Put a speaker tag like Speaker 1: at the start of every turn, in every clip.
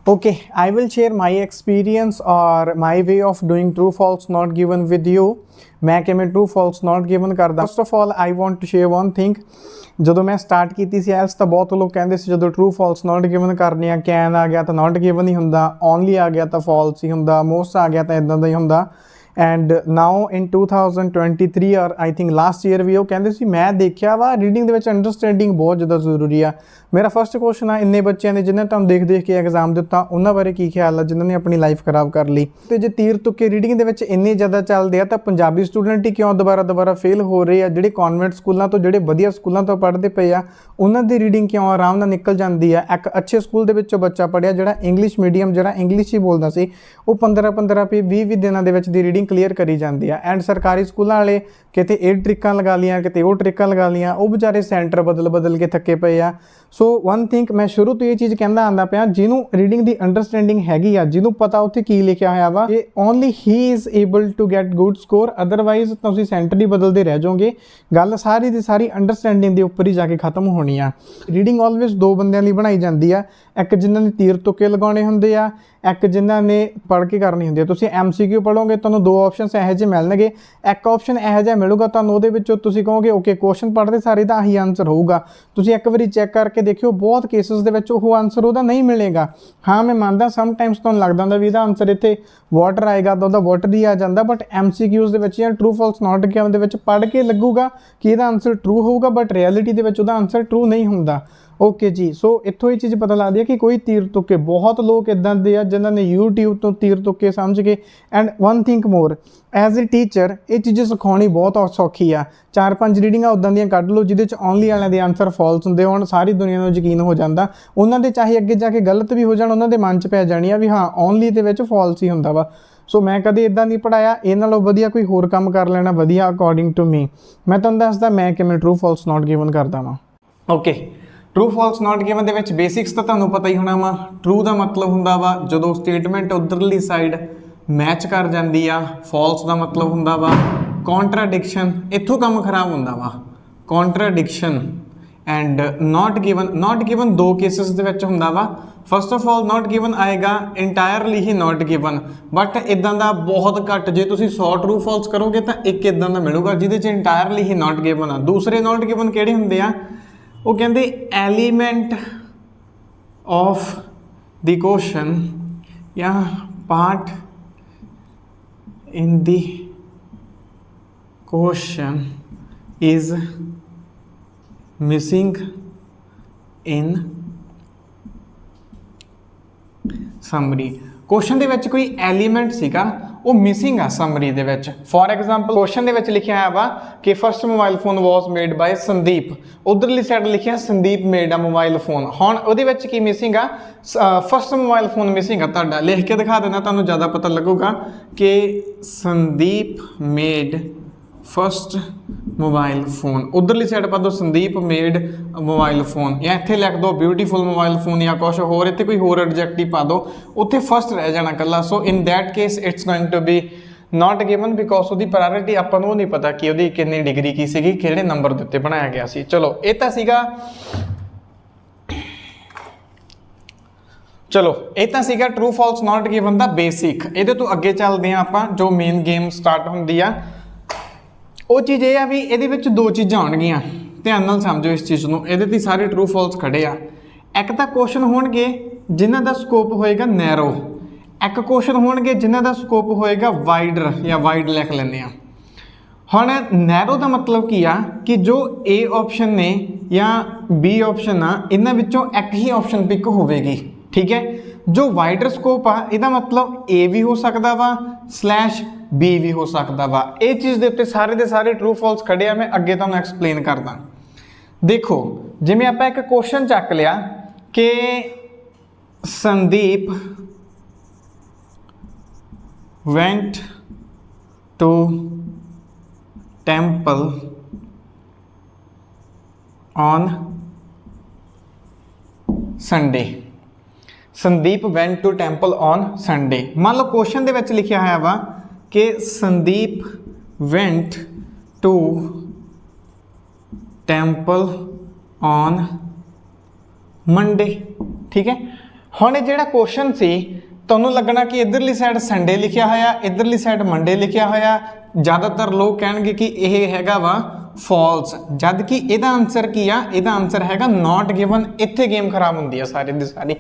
Speaker 1: Okay, I will share my experience or my way of doing true false not given with you. मैं ਕਿਵੇਂ true false not given ਕਰਦਾ। First of all, I want to share one thing. ਜਦੋਂ ਮੈਂ start ਕੀਤੀ ਸੀ else ਤਾਂ ਬਹੁਤ ਲੋਕ ਕਹਿੰਦੇ ਸੀ ਜਦੋਂ true false not given ਕਰਨੀ ਆ ਕੈਨ ਆ ਗਿਆ ਤਾਂ not given ਹੀ ਹੁੰਦਾ, only ਆ ਗਿਆ ਤਾਂ false ਹੀ ਹੁੰਦਾ, most ਆ ਗਿਆ ਤਾਂ ਇਦਾਂ ਦਾ ਹੀ ਹੁੰਦਾ। ਐਂਡ ਨਾਓ ਇਨ 2023 ਔਰ ਆਈ ਥਿੰਕ ਲਾਸਟ ਈਅਰ ਵੀ ਉਹ ਕਹਿੰਦੇ ਸੀ ਮੈਂ ਦੇਖਿਆ ਵਾ ਰੀਡਿੰਗ ਦੇ ਵਿੱਚ ਅੰਡਰਸਟੈਂਡਿੰਗ ਬਹੁਤ ਜ਼ਿਆਦਾ ਜ਼ਰੂਰੀ ਆ। ਮੇਰਾ ਫਸਟ ਕੁਐਸਚਨ ਆ ਇੰਨੇ ਬੱਚਿਆਂ ਦੇ ਜਿਨ੍ਹਾਂ ਤੁਹਾਨੂੰ ਦੇਖ ਕੇ ਐਗਜ਼ਾਮ ਦਿੱਤਾ ਉਹਨਾਂ ਬਾਰੇ ਕੀ ਖਿਆਲ ਆ ਜਿਨ੍ਹਾਂ ਨੇ ਆਪਣੀ ਲਾਈਫ ਖਰਾਬ ਕਰ ਲਈ। ਤੇ ਜੇ ਤੀਰ ਤੁੱਕੇ ਰੀਡਿੰਗ ਦੇ ਵਿੱਚ ਇੰਨੇ ਜ਼ਿਆਦਾ ਚੱਲਦੇ ਆ ਤਾਂ ਪੰਜਾਬੀ ਸਟੂਡੈਂਟ ਹੀ ਕਿਉਂ ਦੁਬਾਰਾ ਫੇਲ ਹੋ ਰਹੇ ਆ। ਜਿਹੜੇ ਕਨਵੈਂਟ ਸਕੂਲਾਂ ਤੋਂ ਜਿਹੜੇ ਵਧੀਆ ਸਕੂਲਾਂ ਤੋਂ ਪੜ੍ਹਦੇ ਪਏ ਆ ਉਹਨਾਂ ਦੀ ਰੀਡਿੰਗ ਕਿਉਂ ਆਰਾਮ ਨਾਲ ਨਿਕਲ ਜਾਂਦੀ ਆ। ਇੱਕ ਅੱਛੇ ਸਕੂਲ ਦੇ ਵਿੱਚੋਂ ਬੱਚਾ ਪੜ੍ਹਿਆ ਜਿਹੜਾ ਇੰਗਲਿਸ਼ ਮੀਡੀਅਮ ਜਿਹੜਾ ਇੰਗਲਿਸ਼ ਹੀ ਬੋਲਦਾ ਸੀ ਉਹ 15 20 ਦਿਨਾਂ ਦੇ ਵਿੱਚ ਦੀ ਰੀਡਿੰਗ ਕਲੀਅਰ ਕਰੀ ਜਾਂਦੀ ਆ। ਐਂਡ ਸਰਕਾਰੀ ਸਕੂਲਾਂ ਵਾਲੇ ਕਿਤੇ ਇਹ ਟ੍ਰਿਕਾਂ ਲਗਾ ਲੀਆਂ ਕਿਤੇ ਉਹ ਟ੍ਰਿਕਾਂ ਲਗਾ ਲੀਆਂ, ਉਹ ਵਿਚਾਰੇ ਸੈਂਟਰ ਬਦਲ ਕੇ ਥੱਕੇ ਪਏ ਆ। ਸੋ ਵਨ ਥਿੰਕ ਮੈਂ ਸ਼ੁਰੂ ਤੋਂ ਇਹ ਚੀਜ਼ ਕਹਿੰਦਾ ਆਉਂਦਾ ਪਿਆ ਜਿਹਨੂੰ ਰੀਡਿੰਗ ਦੀ ਅੰਡਰਸਟੈਂਡਿੰਗ ਹੈਗੀ ਆ ਜਿਹਨੂੰ ਪਤਾ ਉੱਥੇ ਕੀ ਲਿਖਿਆ ਹੋਇਆ ਵਾ ਕਿ only he is able to get good score, otherwise ਤੁਸੀਂ ਸੈਂਟਰ ਹੀ ਬਦਲਦੇ ਰਹਿ ਜਾਓਗੇ। ਗੱਲ ਸਾਰੀ ਦੀ ਸਾਰੀ ਅੰਡਰਸਟੈਂਡਿੰਗ ਦੇ ਉੱਪਰ ਹੀ ਜਾ ਕੇ ਖਤਮ ਹੋਣੀ ਆ। ਰੀਡਿੰਗ ਆਲਵੇਜ਼ ਦੋ ਬੰਦਿਆਂ ਲਈ ਬਣਾਈ ਜਾਂਦੀ ਆ, ਇੱਕ ਜਿਨ੍ਹਾਂ ਨੇ ਤੀਰ ਤੁੱਕੇ ਲਗਾਉਣੇ ਹੁੰਦੇ ਆ, ਇੱਕ ਜਿਨ੍ਹਾਂ ਨੇ ਪੜ੍ਹ ਕੇ ਕਰਨੀ ਹੁੰਦੀ ਹੈ। ਤੁਸੀਂ MCQ ਪੜ੍ਹੋਗੇ ਤੁਹਾਨੂੰ ਦੋ ਆਪਸ਼ਨਸ ਇਹੋ ਜਿਹੇ ਮਿਲਣਗੇ, ਇੱਕ ਆਪਸ਼ਨ ਇਹੋ ਜਿਹਾ ਮਿਲੂਗਾ ਤੁਹਾਨੂੰ ਉਹਦੇ ਵਿੱਚੋਂ ਤੁਸੀਂ ਕਹੋਗੇ ਓਕੇ ਕੁਐਸਚਨ ਪੜ੍ਹਦੇ ਸਾਰੇ ਦਾ ਆਹੀ ਆਨਸਰ ਹੋਊਗਾ। ਤੁਸੀਂ ਇੱਕ ਵਾਰੀ ਚੈੱਕ ਕਰਕੇ ਦੇਖਿਓ ਬਹੁਤ ਕੇਸਿਸ ਦੇ ਵਿੱਚ ਉਹ ਆਨਸਰ ਉਹਦਾ ਨਹੀਂ ਮਿਲੇਗਾ। ਹਾਂ ਮੈਂ ਮੰਨਦਾ ਸਮਟਾਈਮਸ ਤੁਹਾਨੂੰ ਲੱਗਦਾ ਹੁੰਦਾ ਵੀ ਇਹਦਾ ਆਨਸਰ ਇੱਥੇ ਵਾਟਰ ਆਏਗਾ ਤਾਂ ਉਹਦਾ ਵਾਟਰ ਹੀ ਆ ਜਾਂਦਾ, ਬਟ MCQs ਦੇ ਵਿੱਚ ਜਾਂ ਟਰੂ ਫਾਲਸ ਨਾਟ ਗਿਵਨ ਦੇ ਵਿੱਚ ਪੜ੍ਹ ਕੇ ਲੱਗੂਗਾ ਕਿ ਇਹਦਾ ਆਨਸਰ ਟਰੂ ਹੋਊਗਾ, ਬਟ ਰਿਐਲਿਟੀ ਦੇ ਵਿੱਚ ਉਹਦਾ ਆਨਸਰ ਟਰੂ ਨਹੀਂ ਹੁੰਦਾ। ਓਕੇ ਜੀ, ਸੋ ਇੱਥੋਂ ਇਹ ਚੀਜ਼ ਪਤਾ ਲੱਗਦੀ ਹੈ ਕਿ ਕੋਈ ਤੀਰ ਤੁੱਕੇ ਬਹੁਤ ਲੋਕ ਇੱਦਾਂ ਦੇ ਆ ਜਿਨ੍ਹਾਂ ਨੇ YouTube ਤੋਂ ਤੀਰ ਤੁੱਕੇ ਸਮਝ ਕੇ। And one think more as a teacher ਇਹ ਚੀਜ਼ਾਂ ਸਿਖਾਉਣੀ ਬਹੁਤ ਸੌਖੀ ਆ। 4-5 ਰੀਡਿੰਗਾਂ ਉੱਦਾਂ ਦੀਆਂ ਕੱਢ ਲਓ ਜਿਹਦੇ 'ਚ ਓਨਲੀ ਵਾਲਿਆਂ ਦੇ ਆਨਸਰ ਫਾਲਸ ਹੁੰਦੇ ਹੋਣ, ਸਾਰੀ ਦੁਨੀਆ ਨੂੰ ਯਕੀਨ ਹੋ ਜਾਂਦਾ। ਉਹਨਾਂ ਦੇ ਚਾਹੇ ਅੱਗੇ ਜਾ ਕੇ ਗਲਤ ਵੀ ਹੋ ਜਾਣ ਉਹਨਾਂ ਦੇ ਮਨ 'ਚ ਪੈ ਜਾਣੀ ਆ ਵੀ ਹਾਂ ਓਨਲੀ ਦੇ ਵਿੱਚ ਫਾਲਸ ਹੀ ਹੁੰਦਾ ਵਾ। ਸੋ ਮੈਂ ਕਦੇ ਇੱਦਾਂ ਨਹੀਂ ਪੜ੍ਹਾਇਆ, ਇਹ ਨਾਲੋਂ ਵਧੀਆ ਕੋਈ ਹੋਰ ਕੰਮ ਕਰ ਲੈਣਾ ਵਧੀਆ ਅਕੋਰਡਿੰਗ ਟੂ ਮੀ। ਮੈਂ ਤੁਹਾਨੂੰ ਦੱਸਦਾ ਮੈਂ ਕਿਵੇਂ ਟਰੂ ਫਾਲਸ ਨਾਟ ਗਿਵਨ ਕਰਦਾ ਵਾਂ। ਓਕੇ, ਟਰੂ ਫਾਲਸ ਨਾਟ ਗਿਵਨ ਦੇ ਵਿੱਚ ਬੇਸਿਕਸ ਤਾਂ ਤੁਹਾਨੂੰ ਪਤਾ ਹੀ ਹੋਣਾ ਵਾ। ਟਰੂ ਦਾ ਮਤਲਬ ਹੁੰਦਾ ਵਾ ਜਦੋਂ ਸਟੇਟਮੈਂਟ ਉਧਰਲੀ ਸਾਈਡ ਮੈਚ ਕਰ ਜਾਂਦੀ ਆ। ਫਾਲਸ ਦਾ ਮਤਲਬ ਹੁੰਦਾ ਵਾ ਕੌਂਟਰਾਡਿਕਸ਼ਨ, ਇੱਥੋਂ ਕੰਮ ਖਰਾਬ ਹੁੰਦਾ ਵਾ ਕੌਂਟਰਾਡਿਕਸ਼ਨ। ਐਂਡ ਨਾਟ ਗਿਵਨ ਦੋ ਕੇਸਿਸ ਦੇ ਵਿੱਚ ਹੁੰਦਾ ਵਾ। First of all not given ਆਏਗਾ entirely he not given, but ਇਦਾਂ ਦਾ ਬਹੁਤ ਘੱਟ। ਜੇ ਤੁਸੀਂ 100 ਟਰੂ ਫਾਲਸ ਕਰੋਗੇ ਤਾਂ ਇੱਕ ਇਦਾਂ ਦਾ ਮਿਲੂਗਾ ਜਿਹਦੇ 'ਚ ਇੰਟਾਇਰਲੀ ਹੀ ਨਾਟ ਗਿਵਨ ਆ। ਦੂਸਰੇ ਨਾਟ ਗਿਵਨ ਕਿਹੜੇ ਹੁੰਦੇ ਆ ਉਹ ਕਹਿੰਦੇ ਐਲੀਮੈਂਟ ਆਫ ਦੀ ਕੁਐਸਚਨ ਜਾਂ part in the question is missing in summary। Question ਦੇ ਵਿੱਚ ਕੋਈ ਐਲੀਮੈਂਟ ਸੀਗਾ ਉਹ ਮਿਸਿੰਗ ਆ ਸਮਰੀ ਦੇ ਵਿੱਚ। ਫੋਰ ਐਗਜ਼ਾਮਪਲ ਕੁਐਸਚਨ ਦੇ ਵਿੱਚ ਲਿਖਿਆ ਹੈ ਵਾ ਕਿ ਫਸਟ ਮੋਬਾਈਲ ਫੋਨ ਵਾਸ ਮੇਡ ਬਾਈ ਸੰਦੀਪ, ਉਧਰਲੀ ਸਾਈਡ ਲਿਖਿਆ ਸੰਦੀਪ ਮੇਡ ਆ ਮੋਬਾਈਲ ਫੋਨ। ਹੁਣ ਉਹਦੇ ਵਿੱਚ ਕੀ ਮਿਸਿੰਗ ਆ? ਫਸਟ ਮੋਬਾਈਲ ਫੋਨ ਮਿਸਿੰਗ ਆ। ਤੁਹਾਡਾ ਲਿਖ ਕੇ ਦਿਖਾ ਦੇਣਾ ਤੁਹਾਨੂੰ ਜ਼ਿਆਦਾ ਪਤਾ ਲੱਗੂਗਾ ਕਿ Sandeep made first mobile phone. ਉਧਰਲੀ ਸਾਈਡ ਪਾ ਦਿਓ ਸੰਦੀਪ ਮੇਡ ਮੋਬਾਈਲ ਫੋਨ, ਜਾਂ ਇੱਥੇ ਲਿਖ ਦਿਓ ਬਿਊਟੀਫੁਲ ਮੋਬਾਈਲ ਫੋਨ ਜਾਂ ਕੁਛ ਹੋਰ, ਇੱਥੇ ਕੋਈ ਹੋਰ ਐਡਜੈਕਟਿਵ ਪਾ ਦਿਓ, ਉੱਥੇ ਫਸਟ ਰਹਿ ਜਾਣਾ ਇਕੱਲਾ। So in that case it's going to be not given because ਉਹਦੀ ਪ੍ਰਾਇੋਰਟੀ ਆਪਾਂ ਨੂੰ ਉਹ ਨਹੀਂ ਪਤਾ ਕਿ ਉਹਦੀ ਕਿੰਨੀ ਡਿਗਰੀ ਕੀ ਸੀਗੀ, ਕਿਹੜੇ ਨੰਬਰ ਦੇ ਉੱਤੇ ਬਣਾਇਆ ਗਿਆ ਸੀ। ਚਲੋ ਇਹ ਤਾਂ ਸੀਗਾ ਟਰੂ ਫਾਲਸ ਨਾਟ ਗਿਵਨ ਦਾ ਬੇਸਿਕ। ਇਹਦੇ ਤੋਂ ਅੱਗੇ ਚੱਲਦੇ ਹਾਂ ਆਪਾਂ ਜੋ ਮੇਨ ਗੇਮ ਸਟਾਰਟ ਹੁੰਦੀ ਆ। ਉਹ ਚੀਜ਼ ਇਹ ਆ ਵੀ ਇਹਦੇ ਵਿੱਚ ਦੋ ਚੀਜ਼ਾਂ ਆਉਣਗੀਆਂ, ਧਿਆਨ ਨਾਲ ਸਮਝੋ ਇਸ ਚੀਜ਼ ਨੂੰ। ਇਹਦੇ ਤੇ ਸਾਰੇ ਟਰੂ ਫਾਲਸ ਖੜੇ ਆ। ਇੱਕ ਤਾਂ ਕੁਐਸਚਨ ਹੋਣਗੇ ਜਿਨ੍ਹਾਂ ਦਾ ਸਕੋਪ ਹੋਏਗਾ ਨੈਰੋ, ਇੱਕ ਕੁਐਸਚਨ ਹੋਣਗੇ ਜਿਨ੍ਹਾਂ ਦਾ ਸਕੋਪ ਹੋਏਗਾ ਵਾਈਡਰ ਜਾਂ ਵਾਈਡ ਲਿਖ ਲੈਂਦੇ ਆ। ਹੁਣ ਨੈਰੋ ਦਾ ਮਤਲਬ ਕੀ ਆ ਕਿ ਜੋ A ਆਪਸ਼ਨ ਨੇ ਜਾਂ B ਆਪਸ਼ਨ ਆ ਇਹਨਾਂ ਵਿੱਚੋਂ ਇੱਕ ਹੀ ਆਪਸ਼ਨ ਪਿਕ ਹੋਵੇਗੀ, ਠੀਕ ਹੈ। ਜੋ ਵਾਈਡਰ ਸਕੋਪ ਆ ਇਹਦਾ ਮਤਲਬ A ਵੀ ਹੋ ਸਕਦਾ ਵਾ /B ਵੀ ਹੋ ਸਕਦਾ ਵਾ। ਇਹ ਚੀਜ਼ ਦੇ ਉੱਤੇ ਸਾਰੇ ਦੇ ਸਾਰੇ ਟਰੂ ਫਾਲਸ ਖੜੇ ਆ। ਮੈਂ ਅੱਗੇ ਤੁਹਾਨੂੰ ਐਕਸਪਲੇਨ ਕਰਦਾ। ਦੇਖੋ ਜਿਵੇਂ ਆਪਾਂ ਇੱਕ ਕੁਐਸਚਨ ਚੱਕ ਲਿਆ ਕਿ Sandeep went to temple on Sunday। Sandeep went to temple on Sunday। ਮੰਨ ਲਓ ਕੁਐਸਚਨ ਦੇ ਵਿੱਚ ਲਿਖਿਆ ਹੋਇਆ ਵਾ ਕਿ Sandeep went to temple on Monday, ठीक है। ਹੁਣ ਇਹ ਜਿਹੜਾ ਕੁਐਸचन ਸੀ ਤੁਹਾਨੂੰ ਲੱਗਣਾ ਕਿ ਇਧਰਲੀ ਸਾਈਡ ਸੰਡੇ ਲਿਖਿਆ ਹੋਇਆ, ਇਧਰਲੀ ਸਾਈਡ ਮੰਡੇ ਲਿਖਿਆ ਹੋਇਆ। ਜ਼ਿਆਦਾਤਰ ਲੋਕ ਕਹਿਣਗੇ ਕਿ ਇਹ ਹੈਗਾ ਵਾ ਫਾਲਸ, ਜਦ ਕਿ ਇਹਦਾ ਆਨਸਰ ਕੀ ਆ, ਇਹਦਾ ਆਨਸਰ ਹੈਗਾ ਨਾਟ ਗਿਵਨ। ਇੱਥੇ ਗੇਮ ਖਰਾਬ ਹੁੰਦੀ ਆ ਸਾਰੀ ਦੀ ਸਾਰੀ।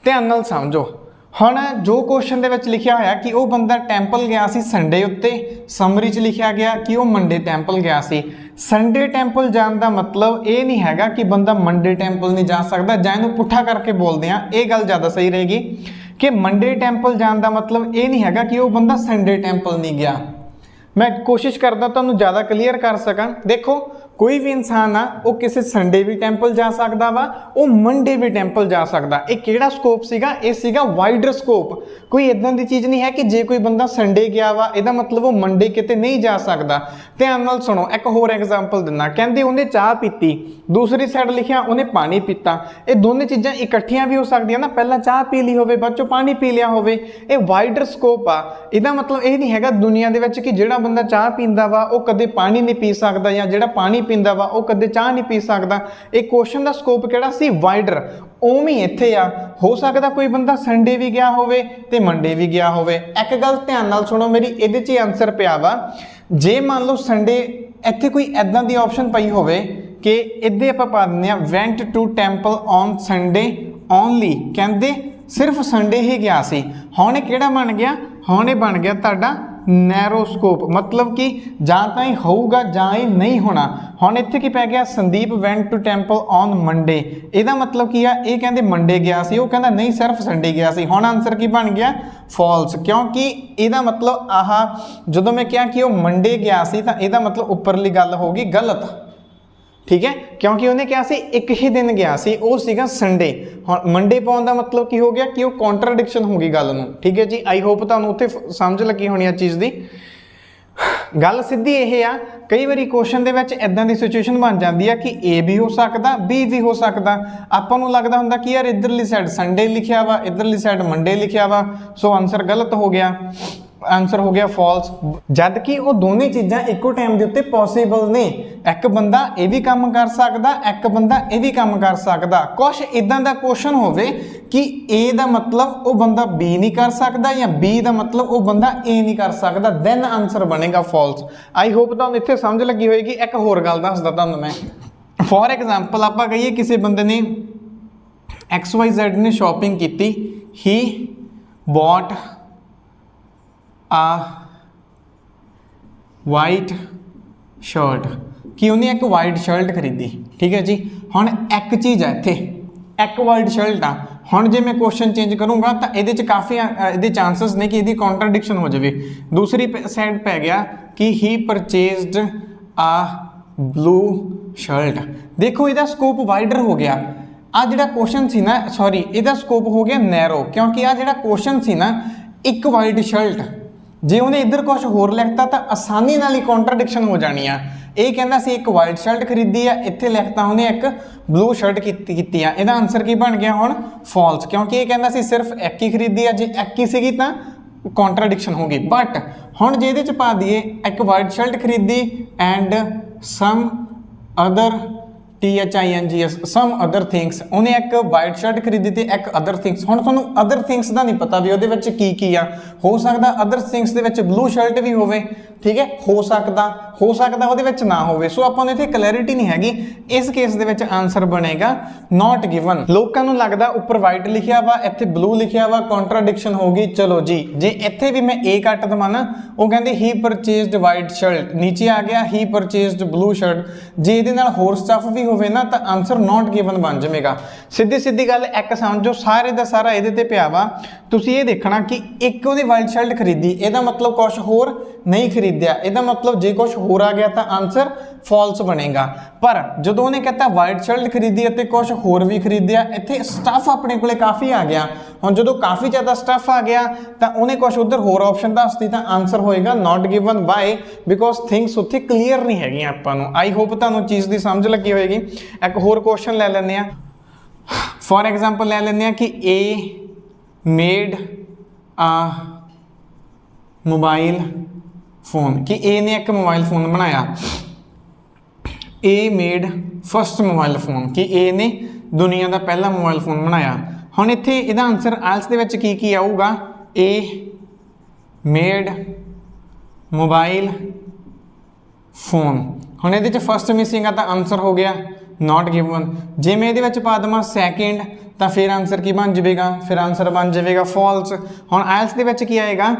Speaker 1: ਧਿਆਨ ਨਾਲ ਸਮਝੋ। ਹੁਣ ਜੋ ਕੁਐਸਚਨ ਦੇ ਵਿੱਚ ਲਿਖਿਆ ਹੋਇਆ ਕਿ ਉਹ ਬੰਦਾ ਟੈਂਪਲ ਗਿਆ ਸੀ ਸੰਡੇ ਉੱਤੇ, ਸਮਰੀ 'ਚ ਲਿਖਿਆ ਗਿਆ ਕਿ ਉਹ ਮੰਡੇ ਟੈਂਪਲ ਗਿਆ ਸੀ। ਸੰਡੇ ਟੈਂਪਲ ਜਾਣ ਦਾ ਮਤਲਬ ਇਹ ਨਹੀਂ ਹੈਗਾ ਕਿ ਬੰਦਾ ਮੰਡੇ ਟੈਂਪਲ ਨਹੀਂ ਜਾ ਸਕਦਾ, ਜਾਂ ਇਹਨੂੰ ਪੁੱਠਾ ਕਰਕੇ ਬੋਲਦੇ ਆ, ਇਹ ਗੱਲ ਜ਼ਿਆਦਾ ਸਹੀ ਰਹੇਗੀ ਕਿ ਮੰਡੇ ਟੈਂਪਲ ਜਾਣ ਦਾ ਮਤਲਬ ਇਹ ਨਹੀਂ ਹੈਗਾ ਕਿ ਉਹ ਬੰਦਾ ਸੰਡੇ ਟੈਂਪਲ ਨਹੀਂ ਗਿਆ। मैं कोशिश करता ਤੁਹਾਨੂੰ ज़्यादा क्लीयर कर सकां। देखो कोई भी इंसान आ वो किसी संडे भी टैंपल जा सकता वा, वो मंडे भी टैंपल जा सकता। एक किहड़ा स्कोप सीगा, ये सीगा वाइडर स्कोप। कोई इदां दी चीज़ नहीं है कि जे कोई बंदा संडे गया वा इहदा मतलब वो मंडे किते नहीं जा सकता। ध्यान नाल सुनो, एक होर एग्जाम्पल दिना। कहंदे उन्हें चाह पीती, दूसरी साइड लिखिया उन्हें पानी पीता। ये दोनों चीज़ां इकट्ठियां भी हो सकदियां ना, पहला चाह पी ली होवे बाद चों पानी पी लिया होवे। ये वाइडर स्कोप आ। इहदा मतलब ये नहीं हैगा दुनिया दे विच कि जिहड़ा बंदा चाह पींदा वा वो कदे पानी नहीं पी सकदा, या जिहड़ा पानी पींदा वा वो कदे चाह नहीं पी सकदा। एक क्वेश्चन दा स्कोप किहड़ा सी, वाइडर। उवें ही इत्थे आ, हो सकदा कोई बंदा संडे भी गया होवे ते मंडे भी गया होवे। एक गल ध्यान नाल सुणो मेरी, इहदे च आंसर पिया वा। जे मान लो संडे इत्थे कोई इदां दी ऑप्शन पई होवे कि इहदे आपां पा दिंदे आ went to temple on Sunday only, कहंदे सिर्फ संडे ही गया सी। हुण किहड़ा बन गया, हुण बन गया तुहाडा नैरो स्कोप। मतलब कि जां तां ही होऊगा जां ही नहीं होना। हुण इत्थे की पै गया, Sandeep went to temple on Monday. इहदा मतलब की आ, ये कहंदे मंडे गया सी, वो कहंदा नहीं सिर्फ संडे गया सी। हुण आंसर की बन गया, फॉल्स। क्योंकि इहदा मतलब आह जदों मैं कहा कि वो मंडे गया सी तां इहदा मतलब उपरली गल होगी गलत, ठीक है। क्योंकि उन्हें क्या सी, एक ही दिन गया सी, वो सीगा संडे। हुण मंडे पाउण दा मतलब की हो गया कि वो कॉन्ट्राडिक्शन होगी गल नूं, ठीक है जी। आई होप तुहानूं उत्थे समझ लगी होनी आ चीज़ दी। गल सीधी ये आ, कई बारी क्वेश्चन दे विच इदां दी सिचुएशन बन जाती है कि ए भी हो सकता, बी भी हो सकता। आपां नूं लगदा हुंदा कि यार इधरली साइड संडे लिखिया वा, इधरली साइड मंडे लिखिया वा, सो आंसर गलत हो गया, आंसर हो गया फॉल्स। जबकि वो दोनों चीज़ां इक्को टाइम के उत्ते पॉसीबल ने। एक बंदा ये भी काम कर सकता, एक बंदा ये भी काम कर सकता। कुछ इदां दा क्वेश्चन होवे कि ए दा मतलब वो बंदा बी नहीं कर सकता, या बी दा मतलब वो बंदा ए नहीं कर सकता, दैन आंसर बनेगा फॉल्स। आई होप तुहानूं इत्थे समझ लगी होएगी। एक होर गल दसदा तुहानूं मैं। फॉर एग्जाम्पल आपां कहिए किसी बंदे ने XYZ ने शॉपिंग की, he bought a white shirt, कि उन्हें एक वाइट शर्ट खरीदी, ठीक है जी। हुण एक चीज़ है इत्थे, एक वाइट शर्ट आ। हुण जे मैं क्वेश्चन चेंज करूँगा तो ये काफ़ी ये चांसेस ने कि इसकी कॉन्ट्राडिक्शन हो जाए। दूसरी साइड पै गया कि ही परचेज्ड आ ब्लू शर्ट। देखो इसका स्कोप वाइडर हो गया। आ जिहड़ा क्वेश्चन सी ना, सॉरी इसका स्कोप हो गया नैरो, क्योंकि आ जिहड़ा क्वेश्चन सी ना एक वाइट शर्ट, जे उन्हें इधर कुछ होर लिखता तो आसानी नाल ही कॉन्ट्राडिक्शन हो जानी आ। ये कहता सी एक वाइट शर्ट खरीदी है, इत्थे लिखता उन्हें एक ब्लू शर्ट की है। इसका आंसर की बन गया हुण फॉल्स, क्योंकि ये कहता सी सिर्फ एक ही खरीदी है, जे एक ही सीगी तां कॉन्ट्राडिक्शन होगी। बट हुण जे इहदे च पा दईए एक वाइट शर्ट खरीदी and some other THINGS some other things, उन्हें एक वाइट शर्ट खरीदी तो एक अदर थिंग्स। हुण तुहानूं अदर थिंग्स का नहीं पता भी उहदे विच की आ। हो सकता other things they which blue shirt भी होवे, ठीक है, हो सकता उहदे विच ना होवे। सो आपां नूं इत्थे क्लैरिटी नहीं हैगी। इस केस दे विच आंसर बनेगा नॉट गिवन। लोकां नूं लगदा उपर वाइट लिखिया वा, इत्थे ब्लू लिखिया वा, कॉन्ट्राडिक्शन होगी। चलो जी, जे इत्थे भी मैं ए कट दवां ना, वो कहंदे ही परचेज्ड वाइट शर्ट, नीचे आ गया ही परचेज्ड ब्लू शर्ट। जे इहदे नाल होर स्टफ भी होवे ना तो आंसर नॉट गिवन बन जाएगा। सीधी गल एक समझो, सारे दा सारा इहदे ते पिया वा। तुसीं ये देखना कि एक उहदी वाइट शर्ट खरीदी, इहदा मतलब कुछ होर नहीं खरीदिया, इहदा मतलब जे कुछ होर आ गया तो आंसर फॉल्स बनेगा। पर जदों उन्हें कहता वाइट शर्ट खरीदी ते कुछ होर भी खरीदिया, इत्थे स्टफ अपने कोले काफ़ी आ गया। हुण जदों काफ़ी ज़्यादा स्टफ आ गया तो उन्हें कुछ उधर होर ऑप्शन दसती तो आंसर होएगा not given. By because things उत्थे क्लीयर नहीं हैगी आपां नूं। आई होप तुहानूं चीज़ की समझ लगी होएगी। एक होर क्वेश्चन ले लैंदे आ। फॉर एग्जाम्पल ले लैंदे आ कि ए मेड आ मोबाइल फोन, कि ए ने एक मोबाइल फोन बनाया। ए मेड फस्ट मोबाइल फोन, कि ए ने दुनिया का पहला मोबाइल फोन बनाया। ਹੁਣ ਇੱਥੇ ਇਹਦਾ ਆਨਸਰ ਆਇਲਸ ਦੇ ਵਿੱਚ ਕੀ ਆਊਗਾ, ਏ ਮੇਡ ਮੋਬਾਈਲ ਫੋਨ। ਹੁਣ ਇਹਦੇ 'ਚ ਫਸਟ ਮਿਸਿੰਗ ਆ ਤਾਂ ਆਨਸਰ ਹੋ ਗਿਆ ਨੋਟ ਗਿਵਨ। ਜੇ ਮੈਂ ਇਹਦੇ ਵਿੱਚ ਪਾ ਦੇਵਾਂ ਸੈਕਿੰਡ ਤਾਂ ਫਿਰ ਆਨਸਰ ਕੀ ਬਣ ਜਾਵੇਗਾ, ਫਿਰ ਆਨਸਰ ਬਣ ਜਾਵੇਗਾ ਫਾਲਸ। ਹੁਣ ਆਇਲਸ ਦੇ ਵਿੱਚ ਕੀ ਆਏਗਾ,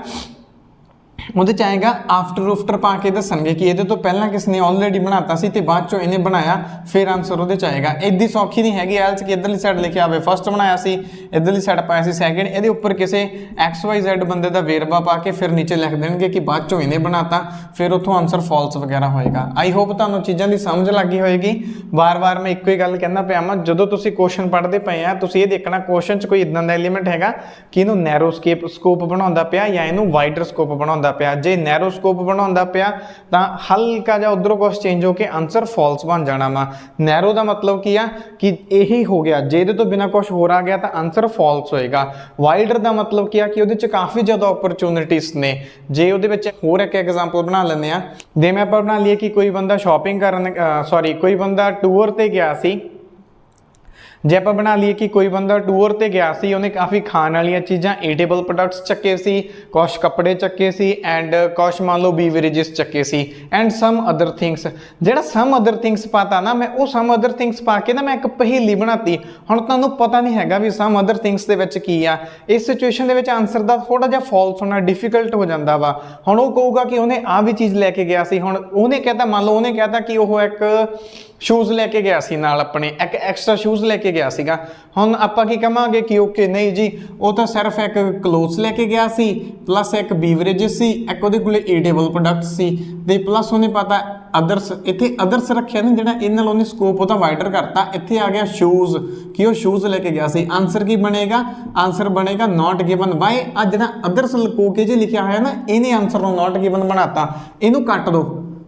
Speaker 1: ਉਹਦੇ 'ਚ ਆਏਗਾ ਆਫਟਰ ਪਾ ਕੇ ਦੱਸਣਗੇ ਕਿ ਇਹਦੇ ਤੋਂ ਪਹਿਲਾਂ ਕਿਸ ਨੇ ਆਲਰੇਡੀ ਬਣਾਤਾ ਸੀ ਤੇ ਬਾਅਦ ਚੋਂ ਇਹਨੇ ਬਣਾਇਆ, ਫਿਰ ਆਨਸਰ ਉਹਦੇ 'ਚ ਆਏਗਾ। ਇੱਡੀ ਸੌਖੀ ਨਹੀਂ ਹੈਗੀ ਆਇਲਸ ਕਿ ਇੱਧਰਲੀ ਸਾਈਡ ਲਿਖਿਆ ਹੋਵੇ ਫਸਟ ਬਣਾਇਆ ਸੀ, ਇੱਧਰਲੀ ਸਾਈਡ ਪਾਇਆ ਸੀ ਸੈਕਿੰਡ। ਇਹਦੇ ਉੱਪਰ ਕਿਸੇ XYZ ਬੰਦੇ ਦਾ ਵੇਰਵਾ ਪਾ ਕੇ ਫਿਰ ਨੀਚੇ ਲਿਖ ਦੇਣਗੇ ਕਿ ਬਾਅਦ ਚੋਂ ਇਹਨੇ ਬਣਾਤਾ, ਫਿਰ ਉੱਥੋਂ ਆਨਸਰ ਫਾਲਸ ਵਗੈਰਾ ਹੋਏਗਾ। ਆਈ ਹੋਪ ਤੁਹਾਨੂੰ ਚੀਜ਼ਾਂ ਦੀ ਸਮਝ ਲੱਗ ਗਈ ਹੋਏਗੀ। ਵਾਰ-ਵਾਰ ਮੈਂ ਇੱਕੋ ਹੀ ਗੱਲ ਕਹਿੰਦਾ ਪਿਆ ਵਾਂ, ਜਦੋਂ ਤੁਸੀਂ ਕੁਐਸਚਨ ਪੜ੍ਹਦੇ ਪਏ ਆ ਤੁਸੀਂ ਇਹ ਦੇਖਣਾ ਕੁਐਸਚਨ 'ਚ ਕੋਈ ਇਦਾਂ ਦਾ ਐਲੀਮੈਂਟ ਹੈਗਾ ਕਿ ਇਹਨੂੰ ਨੈਰੋ ਸਕੋਪ ਬਣਾਉਂਦਾ ਪਿਆ ਜਾਂ ਇਹਨੂੰ ਵਾਈਡਰ ਸਕੋਪ ਬਣਾਉਂਦਾ ਪਿਆ। ਜੇ ਨੈਰੋ ਸਕੋਪ ਬਣਾਉਂਦਾ ਪਿਆ ਤਾਂ ਹਲਕਾ ਜਿਹਾ ਉਧਰੋਂ ਕੁਝ ਚੇਂਜ ਹੋ ਕੇ ਆਨਸਰ ਫਾਲਸ ਬਣ ਜਾਣਾ ਵਾ। ਨੈਰੋ ਦਾ ਮਤਲਬ ਕੀ ਆ ਕਿ ਇਹੀ ਹੋ ਗਿਆ, ਜੇ ਇਹਦੇ ਤੋਂ ਬਿਨਾ ਕੁਝ ਹੋਰ ਆ ਗਿਆ ਤਾਂ ਆਨਸਰ ਫਾਲਸ ਹੋਏਗਾ। ਵਾਈਡਰ ਦਾ ਮਤਲਬ ਕੀ ਆ ਕਿ ਉਹਦੇ 'ਚ ਕਾਫੀ ਜ਼ਿਆਦਾ ਓਪਰਚੁਨਿਟੀਜ਼ ਨੇ। ਜੇ ਉਹਦੇ ਵਿੱਚ ਹੋਰ ਇੱਕ ਐਗਜ਼ਾਮਪਲ ਬਣਾ ਲੈਂਦੇ ਆ, ਜੇ ਮੈਂ ਆਪਾਂ ਬਣਾ ਲਈਏ ਕਿ ਕੋਈ ਬੰਦਾ ਸ਼ਾਪਿੰਗ ਕਰਨ ਕੋਈ ਬੰਦਾ ਟੂਰ ਤੇ ਗਿਆ ਸੀ। ਜੇ ਆਪਾਂ ਬਣਾ ਲਈਏ ਕਿ ਕੋਈ ਬੰਦਾ ਟੂਰ ਤੇ ਗਿਆ ਸੀ, ਉਹਨੇ ਕਾਫੀ ਖਾਣ ਵਾਲੀਆਂ ਚੀਜ਼ਾਂ ਈਟੇਬਲ ਪ੍ਰੋਡਕਟਸ ਚੱਕੇ ਸੀ, ਕੁਛ ਕੱਪੜੇ ਚੱਕੇ ਸੀ ਐਂਡ ਕੁਛ ਮੰਨ ਲਓ ਬੀਵਰੇਜਸ ਚੱਕੇ ਸੀ ਐਂਡ ਸਮ ਅਦਰ ਥਿੰਗਸ। ਜਿਹੜਾ ਸਮ ਅਦਰ ਥਿੰਗਸ ਪਾਤਾ ਨਾ ਮੈਂ, ਉਹ ਸਮ ਅਦਰ ਥਿੰਗਸ ਪਾ ਕੇ ਨਾ ਮੈਂ ਇੱਕ ਪਹੇਲੀ ਬਣਾਤੀ। ਹੁਣ ਤੁਹਾਨੂੰ ਪਤਾ ਨਹੀਂ ਹੈਗਾ ਵੀ ਸਮ ਅਦਰ ਥਿੰਗਸ ਦੇ ਵਿੱਚ ਕੀ ਆ। ਇਸ ਸਿਚੁਏਸ਼ਨ ਦੇ ਵਿੱਚ ਆਨਸਰ ਦਾ ਥੋੜਾ ਜਿਹਾ ਫਾਲਸ ਹੋਣਾ ਡਿਫਿਕਲਟ ਹੋ ਜਾਂਦਾ ਵਾ। ਹੁਣ ਉਹ ਕਹੂਗਾ ਕਿ ਉਹਨੇ ਆਹ ਵੀ ਚੀਜ਼ ਲੈ ਕੇ ਗਿਆ ਸੀ। ਹੁਣ ਉਹਨੇ ਕਹਿਤਾ, ਮੰਨ ਲਓ ਉਹਨੇ ਕਹਿਤਾ ਕਿ ਉਹ ਇੱਕ ਸ਼ੂਜ਼ ਲੈ ਕੇ ਗਿਆ ਸੀ, ਨਾਲ ਆਪਣੇ ਇੱਕ ਐਕਸਟਰਾ ਸ਼ੂਜ਼ ਲੈ ਕੇ ਗਿਆ ਸੀਗਾ। ਹੁਣ ਆਪਾਂ ਕੀ ਕਹਾਂਗੇ ਕਿ ਓਕੇ ਨਹੀਂ ਜੀ, ਉਹ ਤਾਂ ਸਿਰਫ ਇੱਕ ਕਲੋਥਸ ਲੈ ਕੇ ਗਿਆ ਸੀ, ਪਲੱਸ ਇੱਕ ਬੀਵਰੇਜਸ ਸੀ, ਇੱਕ ਉਹਦੇ ਕੋਲੇ ਈਟੇਬਲ ਪ੍ਰੋਡਕਟਸ ਸੀ ਤੇ ਪਲੱਸ ਉਹਨੇ ਪਤਾ ਅਦਰਸ, ਇੱਥੇ ਅਦਰਸ ਰੱਖਿਆ ਨਾ ਜਿਹੜਾ, ਇਹ ਨਾਲ ਉਹਨੇ ਸਕੋਪ ਉਹਦਾ ਵਾਈਡਰ ਕਰਤਾ। ਇੱਥੇ ਆ ਗਿਆ ਸ਼ੂਜ਼, ਕਿ ਉਹ ਸ਼ੂਜ਼ ਲੈ ਕੇ ਗਿਆ ਸੀ। ਆਨਸਰ ਕੀ ਬਣੇਗਾ, ਆਨਸਰ ਬਣੇਗਾ ਨੋਟ ਗਿਵਨ ਬਾਏ। ਆ ਜਿਹੜਾ ਅਦਰਸ ਲਕੋ ਕੇ ਜੇ ਲਿਖਿਆ ਹੋਇਆ ਨਾ, ਇਹਨੇ ਆਨਸਰ ਨੂੰ ਨੋਟ ਗਿਵਨ ਬਣਾਤਾ, ਇਹਨੂੰ ਕੱਟ ਦੋ।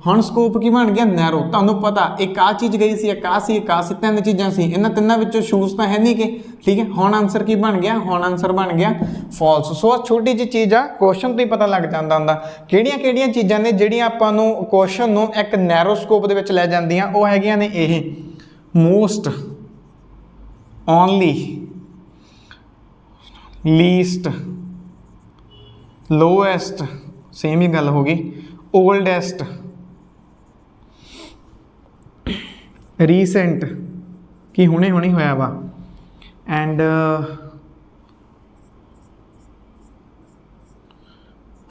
Speaker 1: ਹੁਣ ਸਕੋਪ ਕੀ ਬਣ ਗਿਆ, ਨੈਰੋ। ਤੁਹਾਨੂੰ ਪਤਾ ਇੱਕ ਆ ਚੀਜ਼ ਗਈ ਸੀ, ਇੱਕ ਆ ਸੀ, ਇੱਕ ਆ ਸੀ, ਤਿੰਨ ਚੀਜ਼ਾਂ ਸੀ। ਇਹਨਾਂ ਤਿੰਨਾਂ ਵਿੱਚੋਂ ਸ਼ੂਜ਼ ਤਾਂ ਹੈ ਨਹੀਂ ਕਿ, ਠੀਕ ਹੈ। ਹੁਣ ਆਨਸਰ ਕੀ ਬਣ ਗਿਆ, ਹੁਣ ਆਨਸਰ ਬਣ ਗਿਆ ਫਾਲਸ। ਸੋ ਛੋਟੀ ਜਿਹੀ ਚੀਜ਼ ਆ, ਕੁਐਸਚਨ ਤੋਂ ਹੀ ਪਤਾ ਲੱਗ ਜਾਂਦਾ ਹੁੰਦਾ ਕਿਹੜੀਆਂ ਚੀਜ਼ਾਂ ਨੇ ਜਿਹੜੀਆਂ ਆਪਾਂ ਨੂੰ ਕੁਐਸਚਨ ਨੂੰ ਇੱਕ ਨੈਰੋ ਸਕੋਪ ਦੇ ਵਿੱਚ ਲੈ ਜਾਂਦੀਆਂ। ਉਹ ਹੈਗੀਆਂ ਨੇ ਇਹ most, only, least, lowest, same ਹੀ ਗੱਲ ਹੋ ਗਈ, ਓਲਡੈਸਟ, ਰੀਸੈਂਟ ਕੀ ਹੁਣੇ ਹੋਇਆ ਵਾ, ਐਂਡ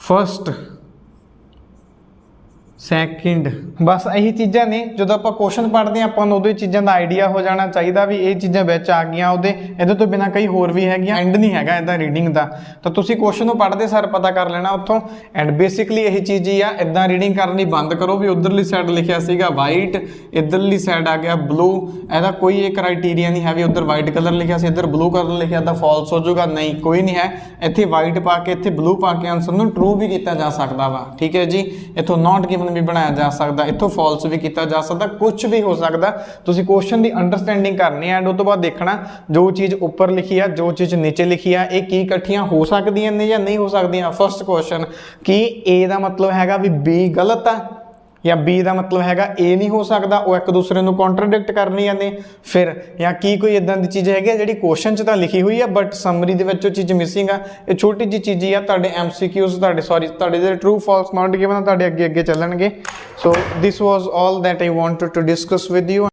Speaker 1: ਫਸਟ, ਸੈਕਿੰਡ। ਬਸ ਇਹੀ ਚੀਜ਼ਾਂ ਨੇ। ਜਦੋਂ ਆਪਾਂ ਕੁਐਸਚਨ ਪੜ੍ਹਦੇ ਹਾਂ ਆਪਾਂ ਨੂੰ ਉਦੋਂ ਹੀ ਚੀਜ਼ਾਂ ਦਾ ਆਈਡੀਆ ਹੋ ਜਾਣਾ ਚਾਹੀਦਾ ਵੀ ਇਹ ਚੀਜ਼ਾਂ ਵਿੱਚ ਆ ਗਈਆਂ। ਇਹਦੇ ਤੋਂ ਬਿਨਾਂ ਕਈ ਹੋਰ ਵੀ ਹੈਗੀਆਂ, ਐਂਡ ਨਹੀਂ ਹੈਗਾ ਇਹਦਾ ਰੀਡਿੰਗ ਦਾ। ਤਾਂ ਤੁਸੀਂ ਕੁਐਸਚਨ ਨੂੰ ਪੜ੍ਹਦੇ ਸਾਰ ਪਤਾ ਕਰ ਲੈਣਾ ਉੱਥੋਂ। ਐਂਡ ਬੇਸਿਕਲੀ ਇਹੀ ਚੀਜ਼ ਹੀ ਆ, ਇੱਦਾਂ ਰੀਡਿੰਗ ਕਰਨੀ ਬੰਦ ਕਰੋ ਵੀ ਉਧਰਲੀ ਸਾਈਡ ਲਿਖਿਆ ਸੀਗਾ ਵਾਈਟ, ਇੱਧਰਲੀ ਸਾਈਡ ਆ ਗਿਆ ਬਲੂ। ਇਹਦਾ ਕੋਈ ਇਹ ਕ੍ਰਾਈਟੀਰੀਆ ਨਹੀਂ ਹੈ ਵੀ ਉੱਧਰ ਵਾਈਟ ਕਲਰ ਲਿਖਿਆ ਸੀ ਇੱਧਰ ਬਲੂ ਕਲਰ ਲਿਖਿਆ ਤਾਂ ਫਾਲਸ ਹੋ ਜਾਊਗਾ। ਨਹੀਂ, ਕੋਈ ਨਹੀਂ ਹੈ। ਇੱਥੇ ਵਾਈਟ ਪਾ ਕੇ ਇੱਥੇ ਬਲੂ ਪਾ ਕੇ ਆਨਸਰ ਨੂੰ ਟਰੂ ਵੀ ਕੀਤਾ ਜਾ ਸਕਦਾ ਵਾ, ਠੀਕ ਹੈ ਜੀ। ਇੱਥੋਂ ਨੋਟ ਗਿਵਨ ਵੀ ਬਣਾਇਆ ਜਾ ਸਕਦਾ, ਇੱਥੋਂ ਫਾਲਸ ਵੀ ਕੀਤਾ ਜਾ ਸਕਦਾ, ਕੁਝ ਵੀ ਹੋ ਸਕਦਾ। ਤੁਸੀਂ ਕੁਐਸਚਨ ਦੀ ਅੰਡਰਸਟੈਂਡਿੰਗ ਕਰਨੀ ਹੈ ਐਂਡ ਉਸ ਤੋਂ ਬਾਅਦ ਦੇਖਣਾ ਜੋ ਚੀਜ਼ ਉੱਪਰ ਲਿਖੀ ਆ, ਜੋ ਚੀਜ਼ ਨੀਚੇ ਲਿਖੀ ਆ, ਇਹ ਕੀ ਇਕੱਠੀਆਂ ਹੋ ਸਕਦੀਆਂ ਨੇ ਜਾਂ ਨਹੀਂ ਹੋ ਸਕਦੀਆਂ। ਫਸਟ ਕੁਐਸਚਨ, ਕੀ A ਦਾ ਮਤਲਬ ਹੈਗਾ ਵੀ B ਗਲਤ ਆ, ਜਾਂ B ਦਾ ਮਤਲਬ ਹੈਗਾ A ਨਹੀਂ ਹੋ ਸਕਦਾ, ਉਹ ਇੱਕ ਦੂਸਰੇ ਨੂੰ ਕੰਟਰਡਿਕਟ ਕਰ ਰਹੀਆਂ ਨੇ। ਫਿਰ ਜਾਂ ਕੀ ਕੋਈ ਇਦਾਂ ਦੀ ਚੀਜ਼ ਹੈਗੀ ਜਿਹੜੀ ਕੁਐਸਚਨ 'ਚ ਤਾਂ ਲਿਖੀ ਹੋਈ ਆ ਬਟ ਸਮਰੀ ਦੇ ਵਿੱਚ ਉਹ ਚੀਜ਼ ਮਿਸਿੰਗ ਆ। ਇਹ ਛੋਟੀ ਜਿਹੀ ਚੀਜ਼ ਹੀ ਆ। ਤੁਹਾਡੇ MCQs ਤੁਹਾਡੇ ਜਿਹੜੇ ਟਰੂ ਫਾਲਸ ਨੋਟ ਗਿਵਨ ਤੁਹਾਡੇ ਅੱਗੇ ਚੱਲਣਗੇ। So this was all that I wanted to discuss with you.